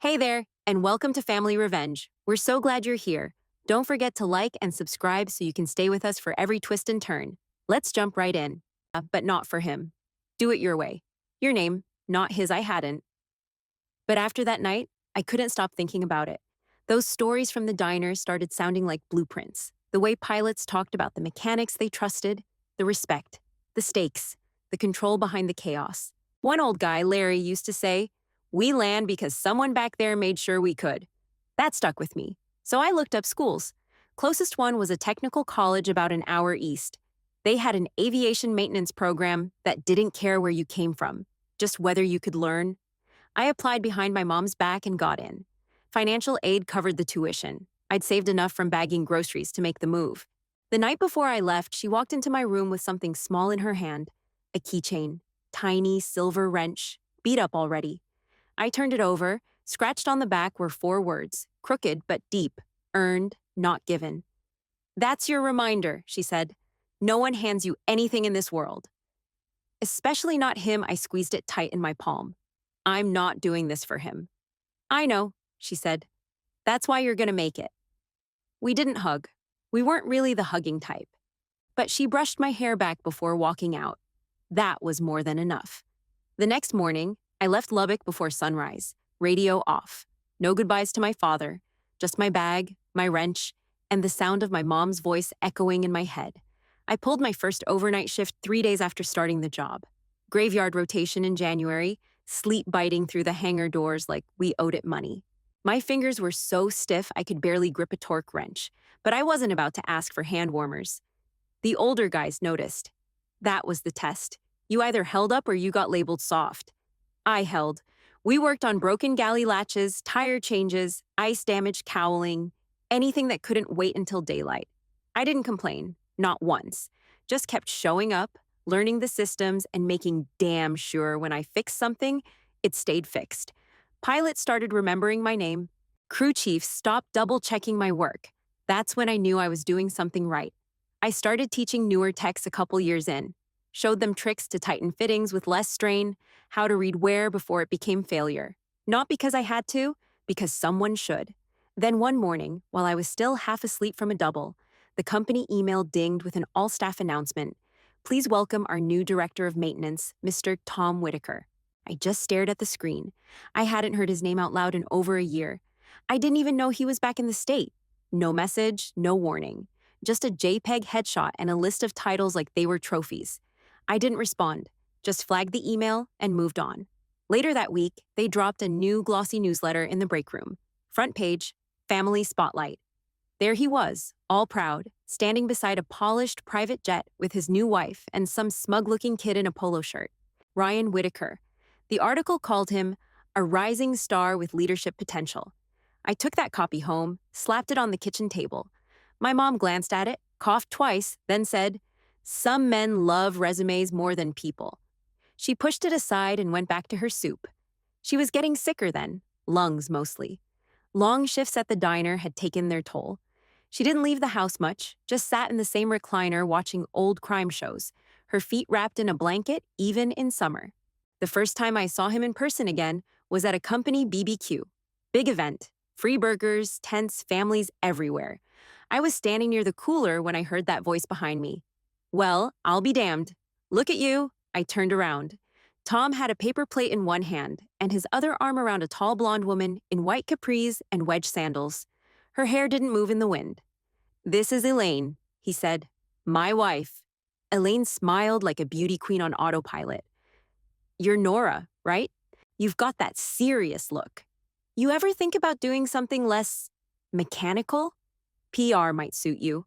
Hey there, and welcome to Family Revenge. We're so glad you're here. Don't forget to like and subscribe so you can stay with us for every twist and turn. Let's jump right in. But not for him. Do it your way. Your name, not his, I hadn't. But after that night, I couldn't stop thinking about it. Those stories from the diner started sounding like blueprints. The way pilots talked about the mechanics they trusted, the respect, the stakes, the control behind the chaos. One old guy, Larry, used to say, "We land because someone back there made sure we could." That stuck with me. So I looked up schools. Closest one was a technical college about an hour east. They had an aviation maintenance program that didn't care where you came from, just whether you could learn. I applied behind my mom's back and got in. Financial aid covered the tuition. I'd saved enough from bagging groceries to make the move. The night before I left, she walked into my room with something small in her hand, a keychain, tiny silver wrench, beat up already. I turned it over. Scratched on the back were 4 words, crooked but deep, earned, not given. "That's your reminder," she said. "No one hands you anything in this world." Especially not him. I squeezed it tight in my palm. "I'm not doing this for him." "I know," she said. "That's why you're gonna make it." We didn't hug. We weren't really the hugging type. But she brushed my hair back before walking out. That was more than enough. The next morning, I left Lubbock before sunrise, radio off. No goodbyes to my father, just my bag, my wrench, and the sound of my mom's voice echoing in my head. I pulled my first overnight shift 3 days after starting the job. Graveyard rotation in January, sleep biting through the hangar doors like we owed it money. My fingers were so stiff I could barely grip a torque wrench, but I wasn't about to ask for hand warmers. The older guys noticed. That was the test. You either held up or you got labeled soft. I held. We worked on broken galley latches, tire changes, ice-damaged cowling, anything that couldn't wait until daylight. I didn't complain, not once. Just kept showing up, learning the systems, and making damn sure when I fixed something, it stayed fixed. Pilots started remembering my name. Crew chiefs stopped double-checking my work. That's when I knew I was doing something right. I started teaching newer techs a couple years in. Showed them tricks to tighten fittings with less strain, how to read wear before it became failure. Not because I had to, because someone should. Then one morning, while I was still half asleep from a double, the company email dinged with an all-staff announcement. "Please welcome our new director of maintenance, Mr. Tom Whitaker." I just stared at the screen. I hadn't heard his name out loud in over a year. I didn't even know he was back in the state. No message, no warning. Just a JPEG headshot and a list of titles like they were trophies. I didn't respond, just flagged the email and moved on. Later that week, they dropped a new glossy newsletter in the break room. Front page, Family Spotlight. There he was, all proud, standing beside a polished private jet with his new wife and some smug-looking kid in a polo shirt. Ryan Whitaker. The article called him a rising star with leadership potential. I took that copy home, slapped it on the kitchen table. My mom glanced at it, coughed twice, then said, "Some men love resumes more than people." She pushed it aside and went back to her soup. She was getting sicker then, lungs mostly. Long shifts at the diner had taken their toll. She didn't leave the house much, just sat in the same recliner watching old crime shows, her feet wrapped in a blanket even in summer. The first time I saw him in person again was at a company BBQ. Big event, free burgers, tents, families everywhere. I was standing near the cooler when I heard that voice behind me. Well, I'll be damned. "Look at you." I turned around. Tom had a paper plate in one hand and his other arm around a tall blonde woman in white capris and wedge sandals. Her hair didn't move in the wind. "This is Elaine," he said. "My wife." Elaine smiled like a beauty queen on autopilot. "You're Nora, right? You've got that serious look. You ever think about doing something less mechanical? PR might suit you.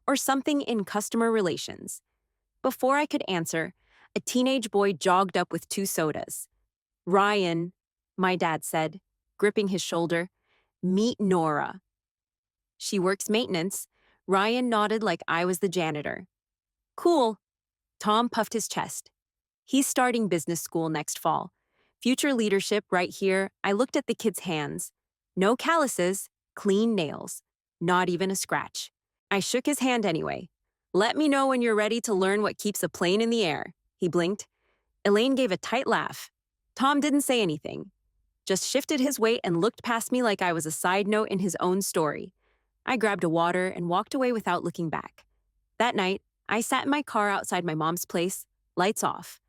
Or something in customer relations." Before I could answer, a teenage boy jogged up with 2 sodas. "Ryan," my dad said, gripping his shoulder, "meet Nora." "She works maintenance." Ryan nodded like I was the janitor. "Cool." Tom puffed his chest. "He's starting business school next fall. Future leadership right here." I looked at the kid's hands. No calluses, clean nails. Not even a scratch. I shook his hand anyway. "Let me know when you're ready to learn what keeps a plane in the air." He blinked. Elaine gave a tight laugh. Tom didn't say anything. just shifted his weight and looked past me like I was a side note in his own story. I grabbed a water and walked away without looking back. That night, I sat in my car outside my mom's place, lights off.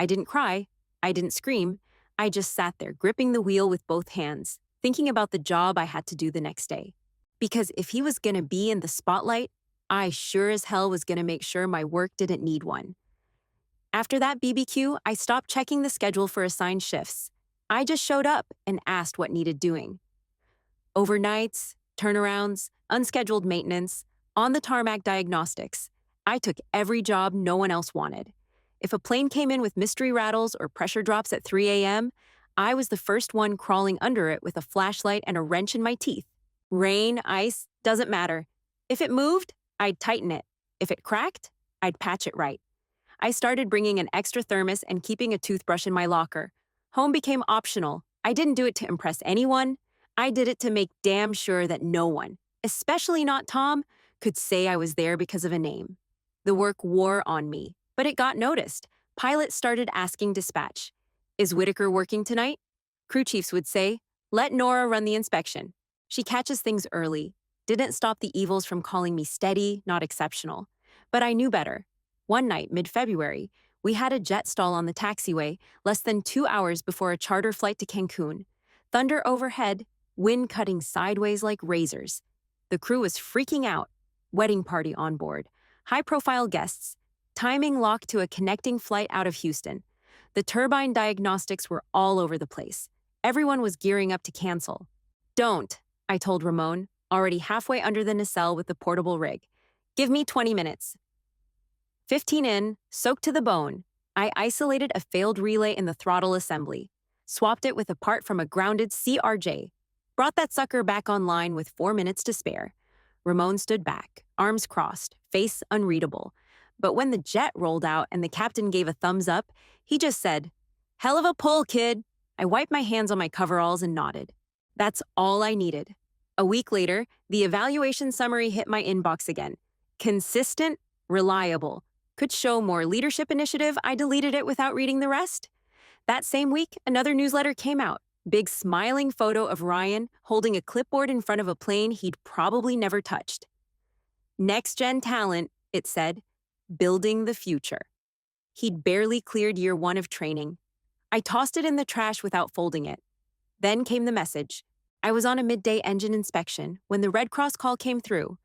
I didn't cry. I didn't scream. I just sat there, gripping the wheel with both hands, thinking about the job I had to do the next day. Because if he was gonna be in the spotlight, I sure as hell was gonna make sure my work didn't need one. After that BBQ, I stopped checking the schedule for assigned shifts. I just showed up and asked what needed doing. Overnights, turnarounds, unscheduled maintenance, on the tarmac diagnostics. I took every job no one else wanted. If a plane came in with mystery rattles or pressure drops at 3 a.m., I was the first one crawling under it with a flashlight and a wrench in my teeth. Rain, ice, doesn't matter. If it moved, I'd tighten it. If it cracked, I'd patch it right. I started bringing an extra thermos and keeping a toothbrush in my locker. Home became optional. I didn't do it to impress anyone. I did it to make damn sure that no one, especially not Tom, could say I was there because of a name. The work wore on me, but it got noticed. Pilots started asking dispatch, "Is Whitaker working tonight?" Crew chiefs would say, "Let Nora run the inspection. She catches things early." Didn't stop the evils from calling me steady, not exceptional. But I knew better. One night, mid-February, we had a jet stall on the taxiway less than 2 hours before a charter flight to Cancun. Thunder overhead, wind cutting sideways like razors. The crew was freaking out. Wedding party on board. High-profile guests. Timing locked to a connecting flight out of Houston. The turbine diagnostics were all over the place. Everyone was gearing up to cancel. "Don't," I told Ramon, already halfway under the nacelle with the portable rig. "Give me 20 minutes. 15 in, soaked to the bone. I isolated a failed relay in the throttle assembly. Swapped it with a part from a grounded CRJ. Brought that sucker back online with 4 minutes to spare. Ramon stood back, arms crossed, face unreadable. But when the jet rolled out and the captain gave a thumbs up, he just said, "Hell of a pull, kid." I wiped my hands on my coveralls and nodded. That's all I needed. A week later, the evaluation summary hit my inbox again. Consistent, reliable. Could show more leadership initiative. I deleted it without reading the rest. That same week, another newsletter came out. Big smiling photo of Ryan holding a clipboard in front of a plane he'd probably never touched. "Next-gen talent," it said, "building the future." He'd barely cleared year 1 of training. I tossed it in the trash without folding it. Then came the message. I was on a midday engine inspection when the Red Cross call came through.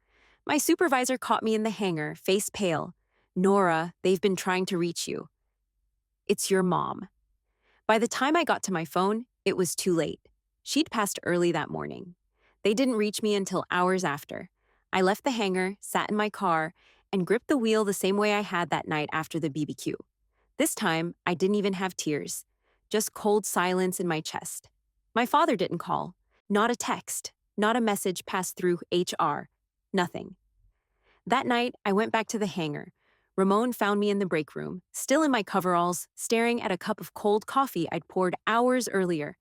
My supervisor caught me in the hangar, face pale. "Nora, they've been trying to reach you. It's your mom." By the time I got to my phone, it was too late. She'd passed early that morning. They didn't reach me until hours after. I left the hangar, sat in my car, and gripped the wheel the same way I had that night after the BBQ. This time, I didn't even have tears, just cold silence in my chest. My father didn't call. Not a text, not a message passed through HR. Nothing. That night, I went back to the hangar. Ramon found me in the break room, still in my coveralls, staring at a cup of cold coffee I'd poured hours earlier.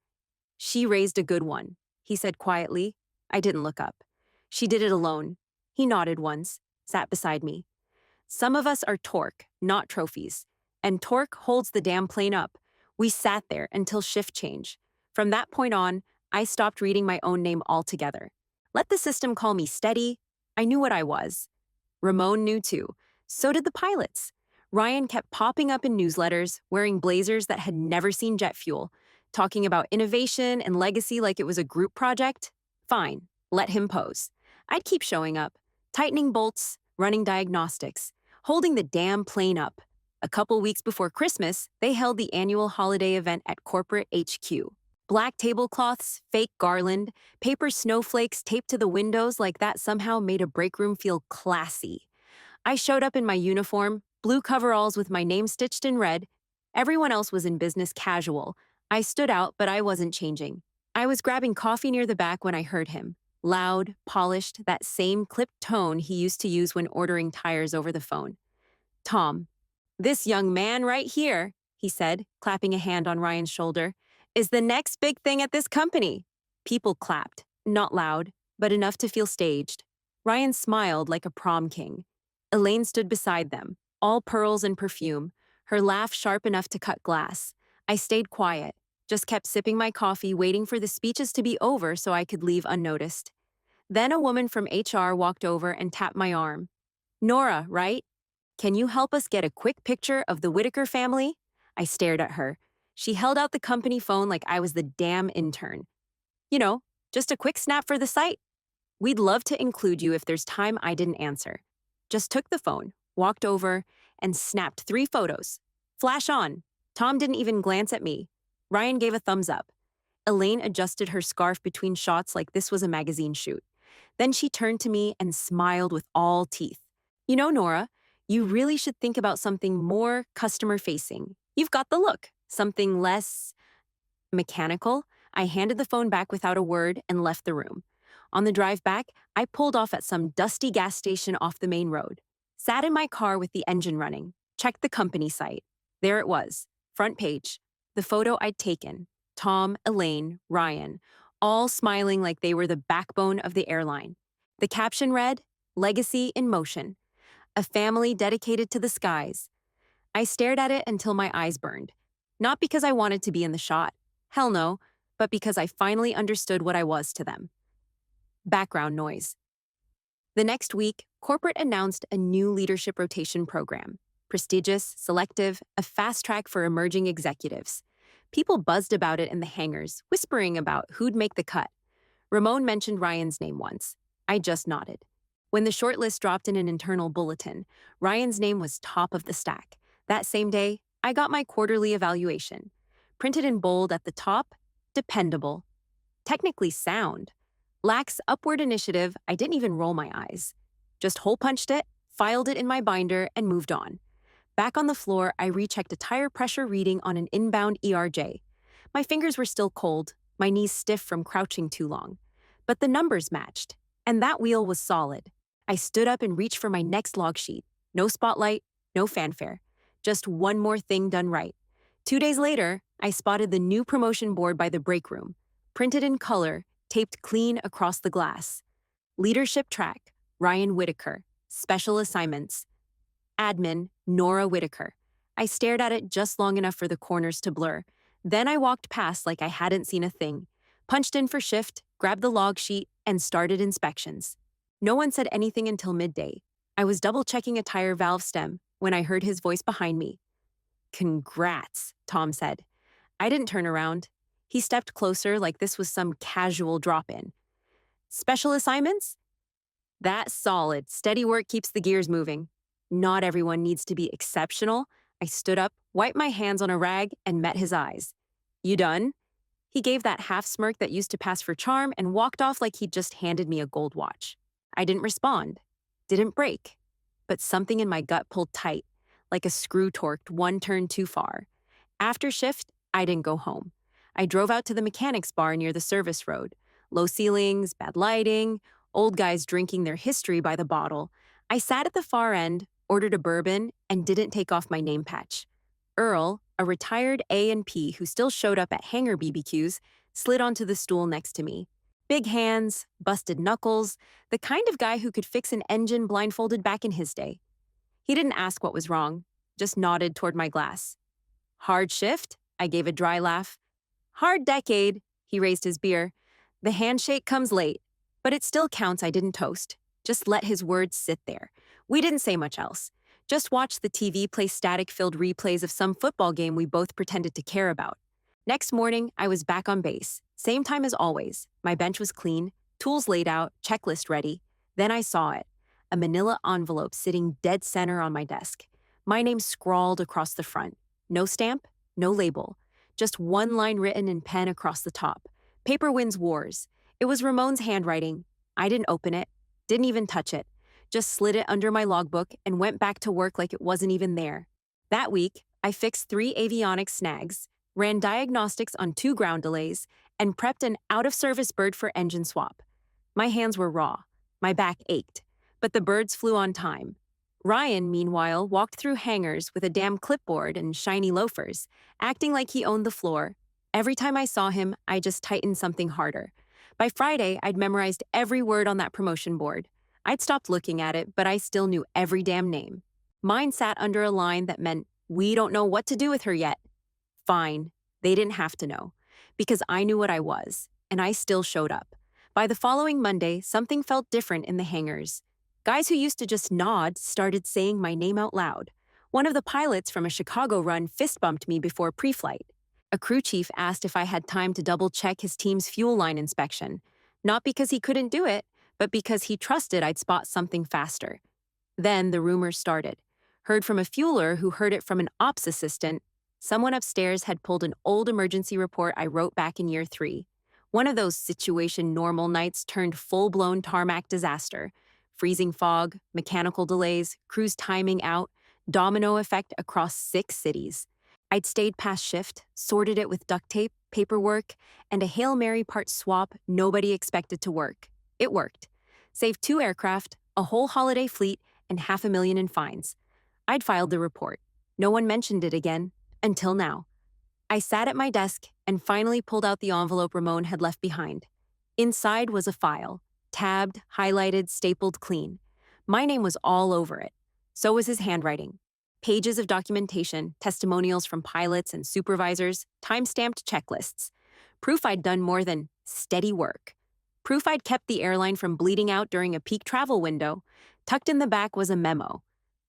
"She raised a good one," he said quietly. I didn't look up. "She did it alone." He nodded once, sat beside me. "Some of us are torque, not trophies. And torque holds the damn plane up." We sat there until shift change. From that point on, I stopped reading my own name altogether. Let the system call me steady. I knew what I was. Ramon knew too. So did the pilots. Ryan kept popping up in newsletters, wearing blazers that had never seen jet fuel, talking about innovation and legacy like it was a group project. Fine, let him pose. I'd keep showing up, tightening bolts, running diagnostics, holding the damn plane up. A couple weeks before Christmas, they held the annual holiday event at corporate HQ. Black tablecloths, fake garland, paper snowflakes taped to the windows like that somehow made a break room feel classy. I showed up in my uniform, blue coveralls with my name stitched in red. Everyone else was in business casual. I stood out, but I wasn't changing. I was grabbing coffee near the back when I heard him. Loud, polished, that same clipped tone he used to use when ordering tires over the phone. "Tom, this young man right here," he said, clapping a hand on Ryan's shoulder, "is the next big thing at this company." People clapped, not loud, but enough to feel staged. Ryan smiled like a prom king. Elaine stood beside them, all pearls and perfume, her laugh sharp enough to cut glass. I stayed quiet, Just kept sipping my coffee, waiting for the speeches to be over so I could leave unnoticed. Then a woman from HR walked over and tapped my arm. Nora, right? Can you help us get a quick picture of the Whitaker family? I stared at her. She held out the company phone like I was the damn intern. You know, just a quick snap for the site. We'd love to include you if there's time I didn't answer. Just took the phone, walked over, and snapped 3 photos. Flash on. Tom didn't even glance at me. Ryan gave a thumbs up. Elaine adjusted her scarf between shots like this was a magazine shoot. Then she turned to me and smiled with all teeth. You know, Nora, you really should think about something more customer-facing. You've got the look. Something less mechanical. I handed the phone back without a word and left the room. On the drive back, I pulled off at some dusty gas station off the main road. Sat in my car with the engine running. Checked the company site. There it was. Front page. The photo I'd taken. Tom, Elaine, Ryan, all smiling like they were the backbone of the airline. The caption read, "Legacy in Motion. A family dedicated to the skies." I stared at it until my eyes burned. Not because I wanted to be in the shot. Hell no, but because I finally understood what I was to them. Background noise. The next week, corporate announced a new leadership rotation program. Prestigious, selective, a fast track for emerging executives. People buzzed about it in the hangars, whispering about who'd make the cut. Ramon mentioned Ryan's name once. I just nodded. When the shortlist dropped in an internal bulletin, Ryan's name was top of the stack. That same day, I got my quarterly evaluation. Printed in bold at the top, dependable. Technically sound. Lacks upward initiative, I didn't even roll my eyes. Just hole-punched it, filed it in my binder, and moved on. Back on the floor, I rechecked a tire pressure reading on an inbound ERJ. My fingers were still cold, my knees stiff from crouching too long. But the numbers matched, and that wheel was solid. I stood up and reached for my next log sheet. No spotlight, no fanfare. Just one more thing done right. 2 days later, I spotted the new promotion board by the break room. Printed in color, taped clean across the glass. Leadership track, Ryan Whitaker. Special assignments. Admin, Nora Whitaker. I stared at it just long enough for the corners to blur. Then I walked past like I hadn't seen a thing. Punched in for shift, grabbed the log sheet, and started inspections. No one said anything until midday. I was double-checking a tire valve stem when I heard his voice behind me. "Congrats," Tom said. I didn't turn around. He stepped closer like this was some casual drop-in. "Special assignments?" "That's solid. Steady work keeps the gears moving." Not everyone needs to be exceptional. I stood up, wiped my hands on a rag, and met his eyes. "You done?" He gave that half smirk that used to pass for charm and walked off like he'd just handed me a gold watch. I didn't respond. Didn't break. But something in my gut pulled tight, like a screw torqued one turn too far. After shift, I didn't go home. I drove out to the mechanics bar near the service road. Low ceilings, bad lighting, old guys drinking their history by the bottle. I sat at the far end, ordered a bourbon, and didn't take off my name patch. Earl, a retired A&P who still showed up at hangar BBQs, slid onto the stool next to me. Big hands, busted knuckles, the kind of guy who could fix an engine blindfolded back in his day. He didn't ask what was wrong, just nodded toward my glass. "Hard shift?" I gave a dry laugh. "Hard decade," he raised his beer. "The handshake comes late, but it still counts I didn't toast. Just let his words sit there. We didn't say much else. Just watched the TV play static-filled replays of some football game we both pretended to care about. Next morning, I was back on base. Same time as always. My bench was clean, tools laid out, checklist ready. Then I saw it. A manila envelope sitting dead center on my desk. My name scrawled across the front. No stamp, no label. Just one line written in pen across the top. "Paper wins wars." It was Ramon's handwriting. I didn't open it. Didn't even touch it. Just slid it under my logbook and went back to work like it wasn't even there. That week, I fixed 3 avionics snags, ran diagnostics on 2 ground delays, and prepped an out-of-service bird for engine swap. My hands were raw. My back ached. But the birds flew on time. Ryan, meanwhile, walked through hangars with a damn clipboard and shiny loafers, acting like he owned the floor. Every time I saw him, I just tightened something harder. By Friday, I'd memorized every word on that promotion board. I'd stopped looking at it, but I still knew every damn name. Mine sat under a line that meant, "We don't know what to do with her yet." Fine. They didn't have to know. Because I knew what I was, and I still showed up. By the following Monday, something felt different in the hangars. Guys who used to just nod started saying my name out loud. One of the pilots from a Chicago run fist bumped me before pre-flight. A crew chief asked if I had time to double-check his team's fuel line inspection, not because he couldn't do it, but because he trusted I'd spot something faster. Then the rumors started. Heard from a fueler who heard it from an ops assistant. Someone upstairs had pulled an old emergency report I wrote back in year 3. One of those situation normal nights turned full-blown tarmac disaster. Freezing fog, mechanical delays, crews timing out, domino effect across 6 cities. I'd stayed past shift, sorted it with duct tape, paperwork, and a Hail Mary part swap nobody expected to work. It worked. Saved 2 aircraft, a whole holiday fleet, and $500,000 in fines. I'd filed the report. No one mentioned it again, until now. I sat at my desk and finally pulled out the envelope Ramon had left behind. Inside was a file, tabbed, highlighted, stapled clean. My name was all over it. So was his handwriting. Pages of documentation, testimonials from pilots and supervisors, time-stamped checklists. Proof I'd done more than steady work. Proof I'd kept the airline from bleeding out during a peak travel window. Tucked in the back was a memo.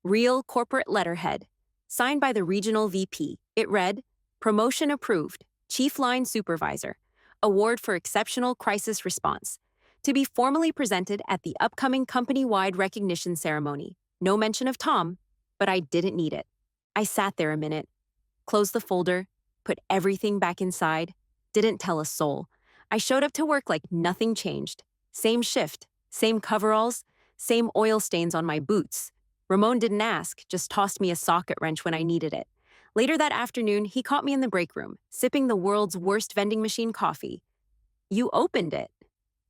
Real corporate letterhead. Signed by the regional VP. It read, "Promotion approved. Chief Line Supervisor. Award for Exceptional Crisis Response. To be formally presented at the upcoming company-wide recognition ceremony. No mention of Tom, but I didn't need it." I sat there a minute, closed the folder, put everything back inside, didn't tell a soul. I showed up to work like nothing changed. Same shift, same coveralls, same oil stains on my boots. Ramon didn't ask, just tossed me a socket wrench when I needed it. Later that afternoon, he caught me in the break room, sipping the world's worst vending machine coffee. "You opened it."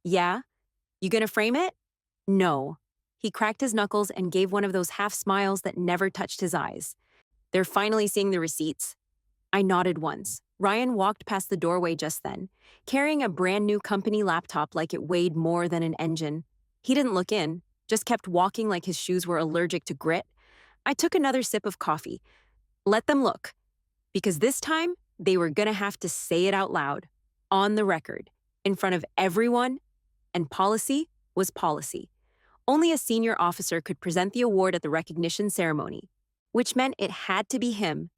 "Yeah." "You gonna frame it?" "No." He cracked his knuckles and gave one of those half smiles that never touched his eyes. "They're finally seeing the receipts." I nodded once. Ryan walked past the doorway just then, carrying a brand new company laptop like it weighed more than an engine. He didn't look in, just kept walking like his shoes were allergic to grit. I took another sip of coffee. Let them look. Because this time, they were gonna have to say it out loud, on the record, in front of everyone, and policy was policy. Only a senior officer could present the award at the recognition ceremony, which meant it had to be him.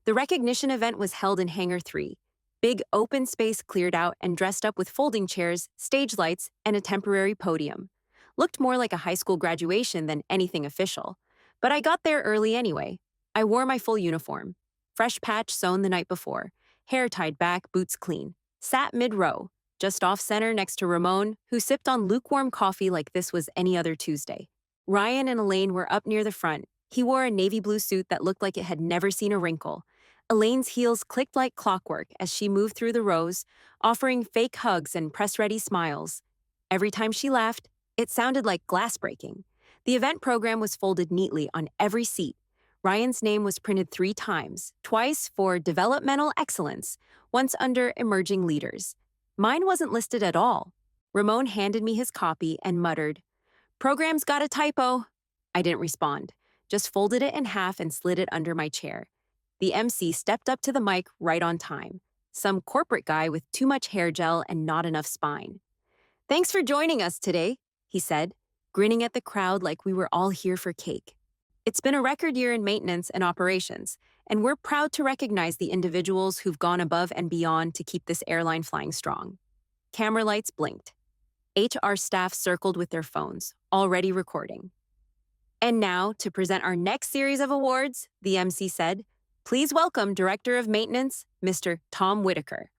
The recognition event was held in Hangar 3. Big open space cleared out and dressed up with folding chairs, stage lights, and a temporary podium. Looked more like a high school graduation than anything official. But I got there early anyway. I wore my full uniform. Fresh patch sewn the night before. Hair tied back, boots clean. Sat mid-row, just off-center next to Ramon, who sipped on lukewarm coffee like this was any other Tuesday. Ryan and Elaine were up near the front. He wore a navy blue suit that looked like it had never seen a wrinkle. Elaine's heels clicked like clockwork as she moved through the rows, offering fake hugs and press-ready smiles. Every time she laughed, it sounded like glass breaking. The event program was folded neatly on every seat. Ryan's name was printed 3 times, twice for developmental excellence, once under emerging leaders. Mine wasn't listed at all. Ramon handed me his copy and muttered, "Program's got a typo." I didn't respond, just folded it in half and slid it under my chair. The MC stepped up to the mic right on time. Some corporate guy with too much hair gel and not enough spine. "Thanks for joining us today," he said, grinning at the crowd like we were all here for cake. "It's been a record year in maintenance and operations, and we're proud to recognize the individuals who've gone above and beyond to keep this airline flying strong." Camera lights blinked. HR staff circled with their phones, already recording. "And now, to present our next series of awards," the MC said, "please welcome Director of Maintenance, Mr. Tom Whitaker."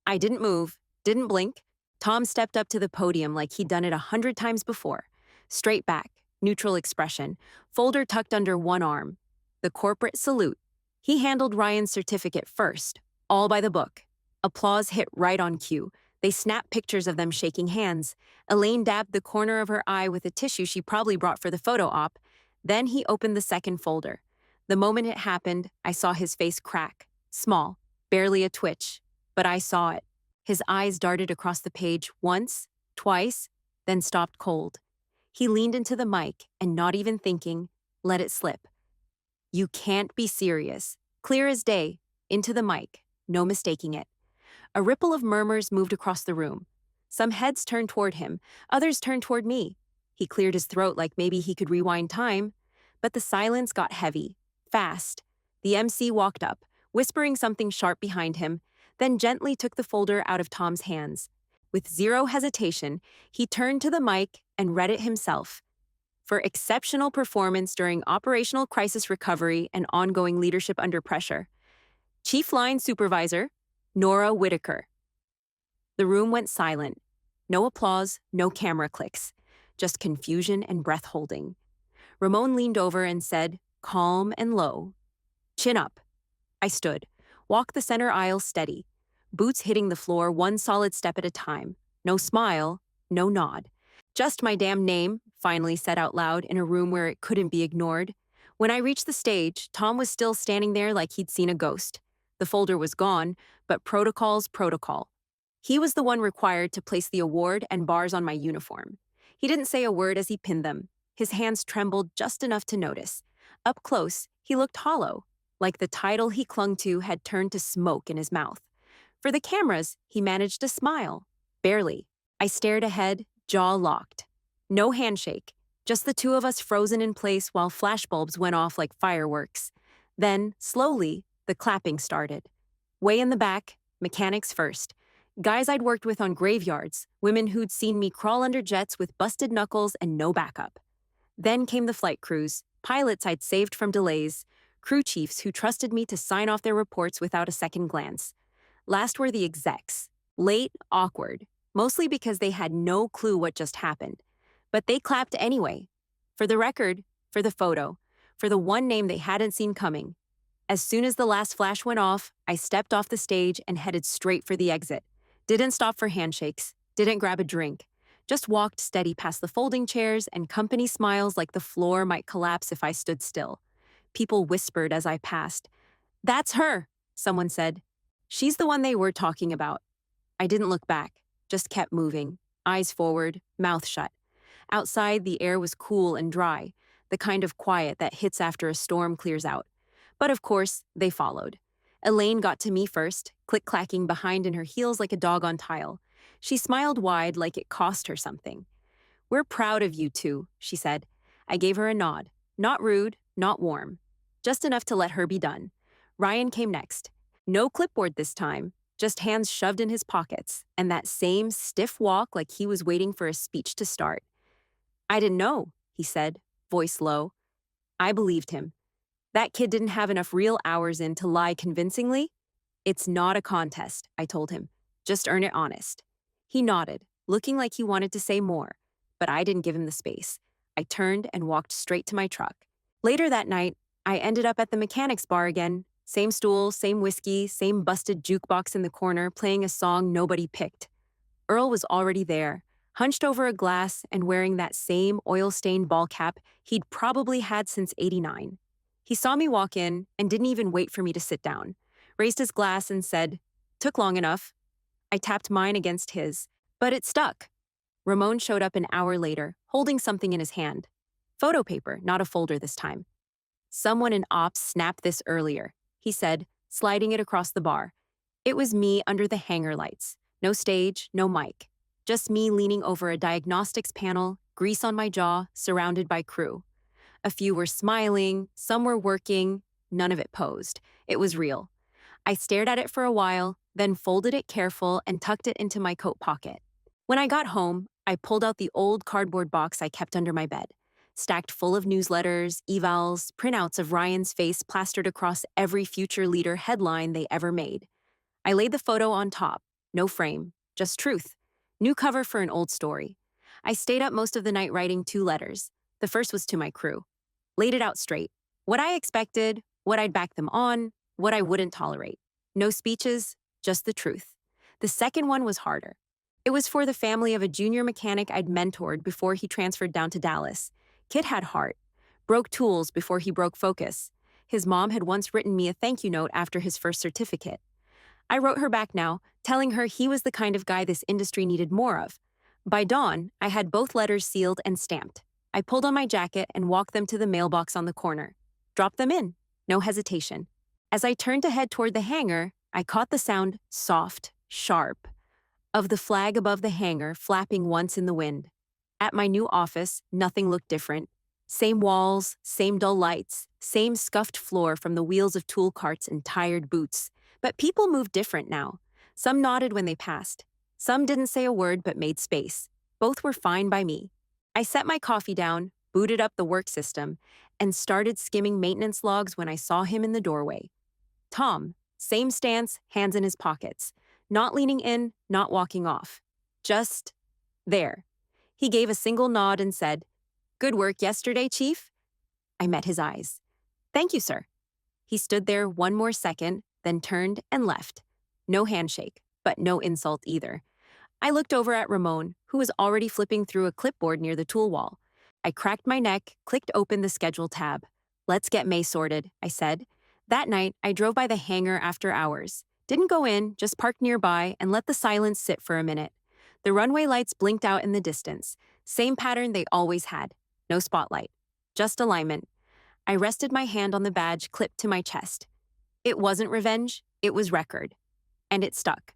I didn't move, didn't blink. Tom stepped up to the podium like he'd done it 100 times before. Straight back, neutral expression, folder tucked under one arm. The corporate salute. He handled Ryan's certificate first, all by the book. Applause hit right on cue. They snapped pictures of them shaking hands. Elaine dabbed the corner of her eye with a tissue she probably brought for the photo op. Then he opened the second folder. The moment it happened, I saw his face crack. Small, barely a twitch, but I saw it. His eyes darted across the page once, twice, then stopped cold. He leaned into the mic and, not even thinking, let it slip. "You can't be serious." Clear as day, into the mic, no mistaking it. A ripple of murmurs moved across the room. Some heads turned toward him, others turned toward me. He cleared his throat like maybe he could rewind time. But the silence got heavy, fast. The MC walked up, whispering something sharp behind him, then gently took the folder out of Tom's hands. With zero hesitation, he turned to the mic and read it himself. For exceptional performance during operational crisis recovery and ongoing leadership under pressure. Chief Line Supervisor, Nora Whitaker. The room went silent. No applause, no camera clicks. Just confusion and breath holding. Ramon leaned over and said, calm and low, "Chin up." I stood, walked the center aisle steady, boots hitting the floor one solid step at a time. No smile, no nod. Just my damn name, finally said out loud in a room where it couldn't be ignored. When I reached the stage, Tom was still standing there like he'd seen a ghost. The folder was gone, but protocol's protocol. He was the one required to place the award and bars on my uniform. He didn't say a word as he pinned them. His hands trembled just enough to notice. Up close, he looked hollow, like the title he clung to had turned to smoke in his mouth. For the cameras, he managed to smile. Barely. I stared ahead, jaw locked. No handshake, just the two of us frozen in place while flashbulbs went off like fireworks. Then, slowly, the clapping started. Way in the back, mechanics first. Guys I'd worked with on graveyards, women who'd seen me crawl under jets with busted knuckles and no backup. Then came the flight crews, pilots I'd saved from delays, crew chiefs who trusted me to sign off their reports without a second glance. Last were the execs. Late, awkward, mostly because they had no clue what just happened. But they clapped anyway. For the record, for the photo, for the one name they hadn't seen coming. As soon as the last flash went off, I stepped off the stage and headed straight for the exit. Didn't stop for handshakes, didn't grab a drink. Just walked steady past the folding chairs and company smiles like the floor might collapse if I stood still. People whispered as I passed. "That's her," someone said. "She's the one they were talking about." I didn't look back, just kept moving, eyes forward, mouth shut. Outside, the air was cool and dry, the kind of quiet that hits after a storm clears out. But of course, they followed. Elaine got to me first, click-clacking behind in her heels like a dog on tile. She smiled wide like it cost her something. "We're proud of you two," she said. I gave her a nod. Not rude, not warm. Just enough to let her be done. Ryan came next. No clipboard this time, just hands shoved in his pockets, and that same stiff walk like he was waiting for a speech to start. "I didn't know," he said, voice low. I believed him. That kid didn't have enough real hours in to lie convincingly. "It's not a contest," I told him. "Just earn it honest." He nodded, looking like he wanted to say more, but I didn't give him the space. I turned and walked straight to my truck. Later that night, I ended up at the mechanics bar again. Same stool, same whiskey, same busted jukebox in the corner playing a song nobody picked. Earl was already there, hunched over a glass and wearing that same oil-stained ball cap he'd probably had since '89. He saw me walk in and didn't even wait for me to sit down. Raised his glass and said, "Took long enough." I tapped mine against his, but it stuck. Ramon showed up an hour later, holding something in his hand. Photo paper, not a folder this time. "Someone in ops snapped this earlier," he said, sliding it across the bar. It was me under the hangar lights. No stage, no mic. Just me leaning over a diagnostics panel, grease on my jaw, surrounded by crew. A few were smiling, some were working, none of it posed. It was real. I stared at it for a while, then folded it careful and tucked it into my coat pocket. When I got home, I pulled out the old cardboard box I kept under my bed, stacked full of newsletters, evals, printouts of Ryan's face plastered across every future leader headline they ever made. I laid the photo on top, no frame, just truth. New cover for an old story. I stayed up most of the night writing 2 letters. The first was to my crew. Laid it out straight. What I expected, what I'd back them on, what I wouldn't tolerate. No speeches, just the truth. The second one was harder. It was for the family of a junior mechanic I'd mentored before he transferred down to Dallas. Kid had heart. Broke tools before he broke focus. His mom had once written me a thank you note after his first certificate. I wrote her back now, telling her he was the kind of guy this industry needed more of. By dawn, I had both letters sealed and stamped. I pulled on my jacket and walked them to the mailbox on the corner. Dropped them in. No hesitation. As I turned to head toward the hangar, I caught the sound soft, sharp, of the flag above the hangar flapping once in the wind. At my new office, nothing looked different. Same walls, same dull lights, same scuffed floor from the wheels of tool carts and tired boots. But people moved different now. Some nodded when they passed. Some didn't say a word but made space. Both were fine by me. I set my coffee down, booted up the work system, and started skimming maintenance logs when I saw him in the doorway. Tom, same stance, hands in his pockets. Not leaning in, not walking off. Just there. He gave a single nod and said, "Good work yesterday, Chief?" I met his eyes. "Thank you, sir." He stood there one more second, then turned and left. No handshake, but no insult either. I looked over at Ramon, who was already flipping through a clipboard near the tool wall. I cracked my neck, clicked open the schedule tab. "Let's get May sorted," I said. That night, I drove by the hangar after hours. Didn't go in, just parked nearby and let the silence sit for a minute. The runway lights blinked out in the distance. Same pattern they always had. No spotlight. Just alignment. I rested my hand on the badge clipped to my chest. It wasn't revenge, it was record. And it stuck.